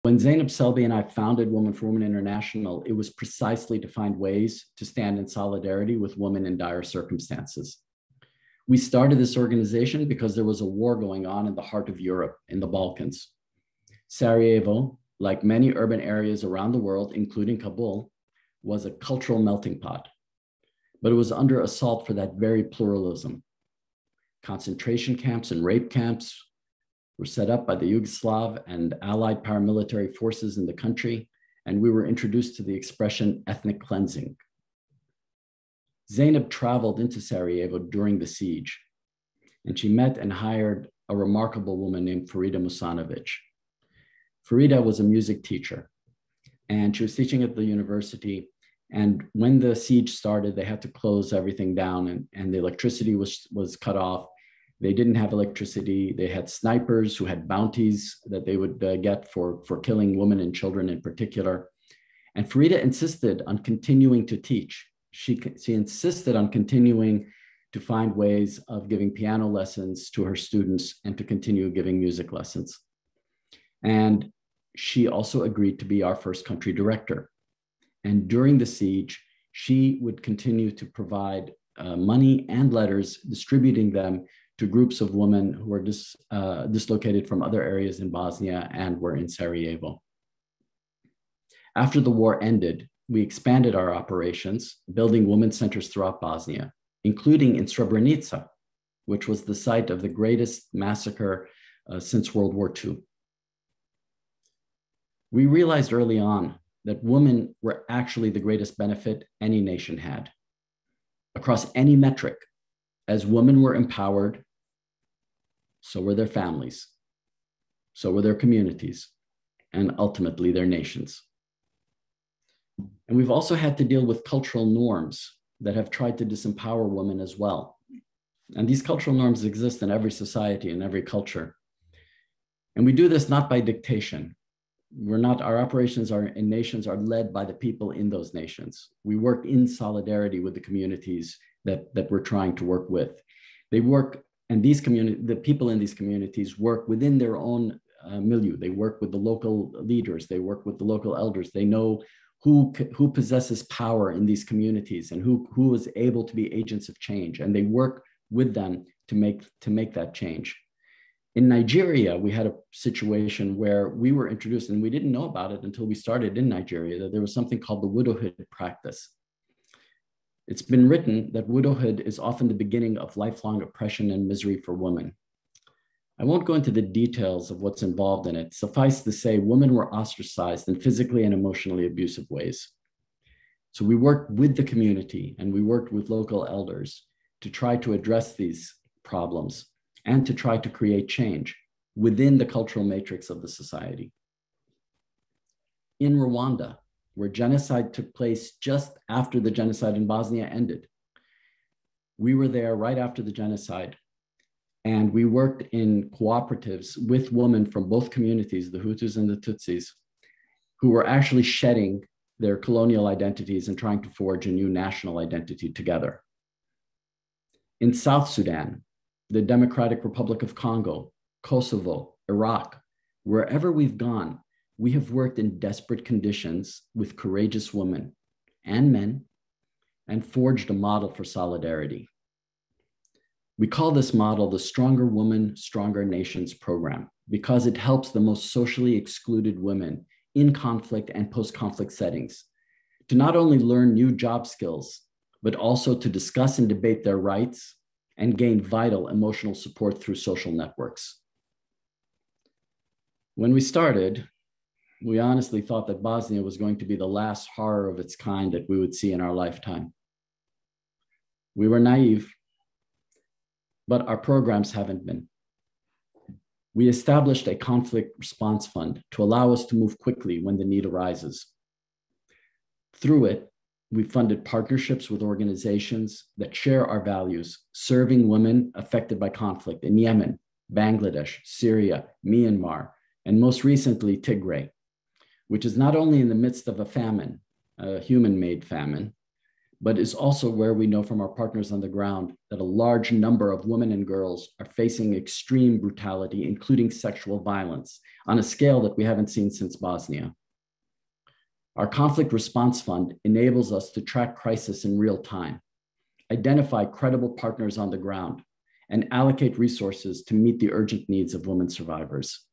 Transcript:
When Zainab Selby and I founded Women for Women International, it was precisely to find ways to stand in solidarity with women in dire circumstances. We started this organization because there was a war going on in the heart of Europe, in the Balkans. Sarajevo, like many urban areas around the world, including Kabul, was a cultural melting pot, but it was under assault for that very pluralism. Concentration camps and rape camps were set up by the Yugoslav and allied paramilitary forces in the country, and we were introduced to the expression ethnic cleansing. Zainab traveled into Sarajevo during the siege, and she met and hired a remarkable woman named Farida Musanovic. Farida was a music teacher, and she was teaching at the university. And when the siege started, they had to close everything down, and the electricity was cut off. They didn't have electricity. They had snipers who had bounties that they would get for killing women and children in particular. And Farida insisted on continuing to teach. She insisted on continuing to find ways of giving piano lessons to her students and to continue giving music lessons. And she also agreed to be our first country director. And during the siege, she would continue to provide money and letters, distributing them to groups of women who were dislocated from other areas in Bosnia and were in Sarajevo. After the war ended, we expanded our operations, building women's centers throughout Bosnia, including in Srebrenica, which was the site of the greatest massacre since World War II. We realized early on that women were actually the greatest benefit any nation had. Across any metric, as women were empowered, so were their families, so were their communities, and ultimately their nations. And we've also had to deal with cultural norms that have tried to disempower women as well. And these cultural norms exist in every society and every culture. And we do this not by dictation. Our operations in nations are led by the people in those nations. We work in solidarity with the communities that we're trying to work with. They work, and the people in these communities work within their own milieu. They work with the local leaders. They work with the local elders. They know who possesses power in these communities and who is able to be agents of change. And they work with them to make that change. In Nigeria, we had a situation where we were introduced, and we didn't know about it until we started in Nigeria, that there was something called the widowhood practice. It's been written that widowhood is often the beginning of lifelong oppression and misery for women. I won't go into the details of what's involved in it. Suffice to say, women were ostracized in physically and emotionally abusive ways. So we worked with the community and we worked with local elders to try to address these problems and to try to create change within the cultural matrix of the society. In Rwanda, where genocide took place just after the genocide in Bosnia ended, we were there right after the genocide, and we worked in cooperatives with women from both communities, the Hutus and the Tutsis, who were actually shedding their colonial identities and trying to forge a new national identity together. In South Sudan, the Democratic Republic of Congo, Kosovo, Iraq, wherever we've gone, we have worked in desperate conditions with courageous women and men and forged a model for solidarity. We call this model the Stronger Woman, Stronger Nations program because it helps the most socially excluded women in conflict and post-conflict settings to not only learn new job skills, but also to discuss and debate their rights and gain vital emotional support through social networks. When we started, we honestly thought that Bosnia was going to be the last horror of its kind that we would see in our lifetime. We were naive, but our programs haven't been. We established a conflict response fund to allow us to move quickly when the need arises. Through it, we funded partnerships with organizations that share our values, serving women affected by conflict in Yemen, Bangladesh, Syria, Myanmar, and most recently, Tigray, which is not only in the midst of a famine, a human-made famine, but is also where we know from our partners on the ground that a large number of women and girls are facing extreme brutality, including sexual violence, on a scale that we haven't seen since Bosnia. Our Conflict Response Fund enables us to track crisis in real time, identify credible partners on the ground, and allocate resources to meet the urgent needs of women survivors.